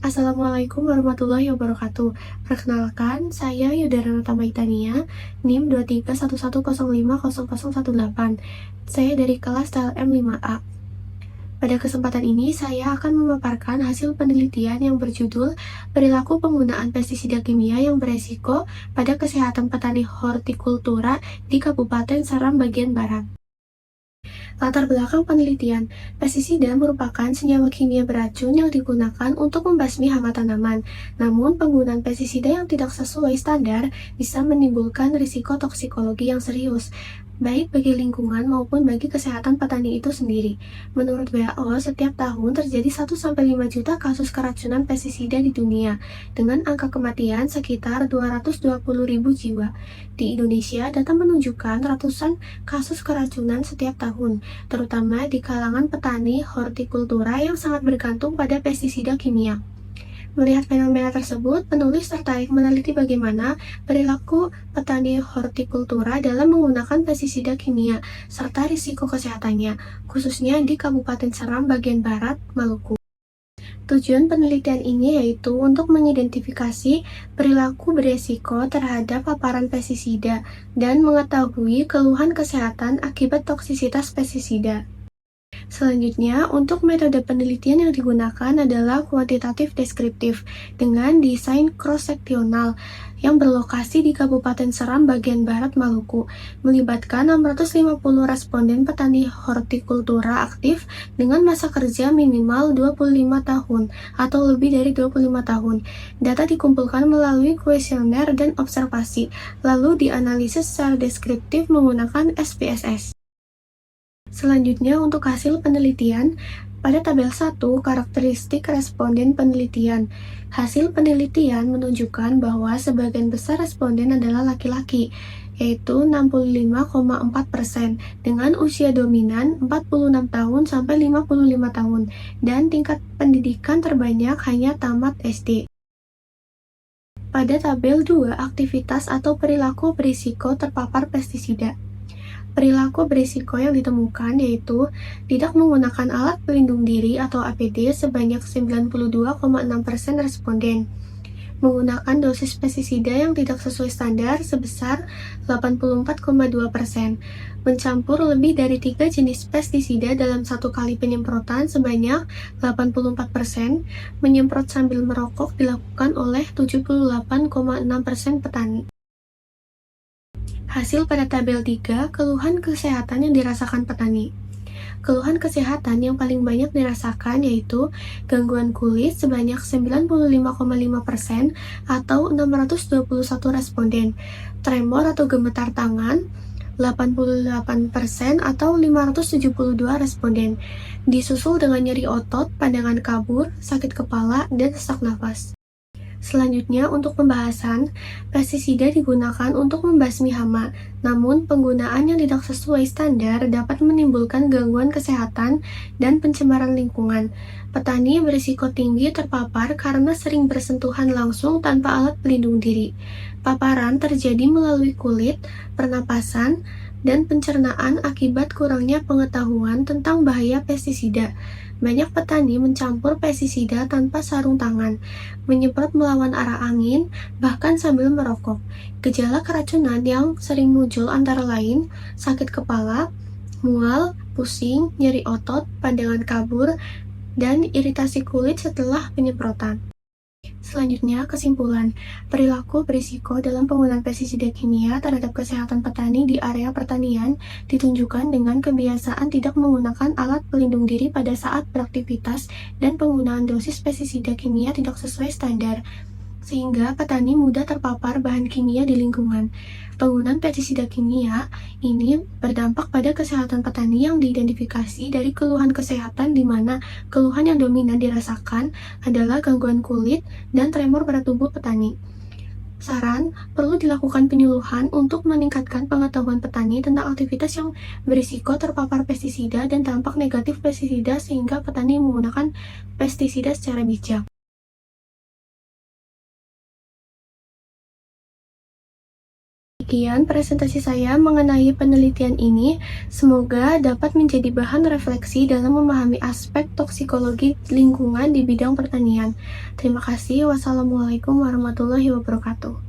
Assalamualaikum warahmatullahi wabarakatuh. Perkenalkan, saya Yudharana Tamaitania, NIM 231105018. Saya dari kelas TLM 5A. Pada kesempatan ini, saya akan memaparkan hasil penelitian yang berjudul Perilaku Penggunaan Pestisida Kimia yang Beresiko pada Kesehatan Petani Hortikultura di Kabupaten Seram bagian Barat. Latar belakang penelitian, pestisida merupakan senyawa kimia beracun yang digunakan untuk membasmi hama tanaman. Namun, penggunaan pestisida yang tidak sesuai standar bisa menimbulkan risiko toksikologi yang serius, baik bagi lingkungan maupun bagi kesehatan petani itu sendiri. Menurut WHO, setiap tahun terjadi 1-5 juta kasus keracunan pestisida di dunia, dengan angka kematian sekitar 220.000 jiwa. Di Indonesia, data menunjukkan ratusan kasus keracunan setiap tahun, terutama di kalangan petani hortikultura yang sangat bergantung pada pestisida kimia. Melihat fenomena tersebut, penulis tertarik meneliti bagaimana perilaku petani hortikultura dalam menggunakan pestisida kimia, serta risiko kesehatannya, khususnya di Kabupaten Seram bagian Barat, Maluku. Tujuan penelitian ini yaitu untuk mengidentifikasi perilaku beresiko terhadap paparan pestisida dan mengetahui keluhan kesehatan akibat toksisitas pestisida. Selanjutnya, untuk metode penelitian yang digunakan adalah kuantitatif deskriptif dengan desain cross-seksional yang berlokasi di Kabupaten Seram bagian Barat Maluku, melibatkan 650 responden petani hortikultura aktif dengan masa kerja minimal 25 tahun atau lebih dari 25 tahun. Data dikumpulkan melalui kuesioner dan observasi, lalu dianalisis secara deskriptif menggunakan SPSS. Selanjutnya, untuk hasil penelitian, pada tabel 1, karakteristik responden penelitian. Hasil penelitian menunjukkan bahwa sebagian besar responden adalah laki-laki, yaitu 65,4%, dengan usia dominan 46 tahun sampai 55 tahun, dan tingkat pendidikan terbanyak hanya tamat SD. Pada tabel 2, aktivitas atau perilaku berisiko terpapar pestisida. Perilaku berisiko yang ditemukan yaitu tidak menggunakan alat pelindung diri atau APD sebanyak 92,6% responden, menggunakan dosis pestisida yang tidak sesuai standar sebesar 84,2%, mencampur lebih dari 3 jenis pestisida dalam satu kali penyemprotan sebanyak 84%, menyemprot sambil merokok dilakukan oleh 78,6% petani. Hasil pada tabel 3, keluhan kesehatan yang dirasakan petani. Keluhan kesehatan yang paling banyak dirasakan yaitu gangguan kulit sebanyak 95,5% atau 621 responden, tremor atau gemetar tangan 88% atau 572 responden, disusul dengan nyeri otot, pandangan kabur, sakit kepala, dan sesak nafas. Selanjutnya, untuk pembahasan, pestisida digunakan untuk membasmi hama, namun penggunaan yang tidak sesuai standar dapat menimbulkan gangguan kesehatan dan pencemaran lingkungan. Petani berisiko tinggi terpapar karena sering bersentuhan langsung tanpa alat pelindung diri. Paparan terjadi melalui kulit, pernapasan, dan pencernaan akibat kurangnya pengetahuan tentang bahaya pestisida. Banyak petani mencampur pestisida tanpa sarung tangan, menyemprot melawan arah angin, bahkan sambil merokok. Gejala keracunan yang sering muncul antara lain sakit kepala, mual, pusing, nyeri otot, pandangan kabur, dan iritasi kulit setelah penyemprotan. Selanjutnya, kesimpulan. Perilaku berisiko dalam penggunaan pestisida kimia terhadap kesehatan petani di area pertanian ditunjukkan dengan kebiasaan tidak menggunakan alat pelindung diri pada saat beraktivitas dan penggunaan dosis pestisida kimia tidak sesuai standar, sehingga petani mudah terpapar bahan kimia di lingkungan. Penggunaan pestisida kimia ini berdampak pada kesehatan petani yang diidentifikasi dari keluhan kesehatan di mana keluhan yang dominan dirasakan adalah gangguan kulit dan tremor pada tubuh petani. Saran, perlu dilakukan penyuluhan untuk meningkatkan pengetahuan petani tentang aktivitas yang berisiko terpapar pestisida dan dampak negatif pestisida sehingga petani menggunakan pestisida secara bijak. Demikian presentasi saya mengenai penelitian ini. Semoga dapat menjadi bahan refleksi dalam memahami aspek toksikologi lingkungan di bidang pertanian. Terima kasih. Wassalamualaikum warahmatullahi wabarakatuh.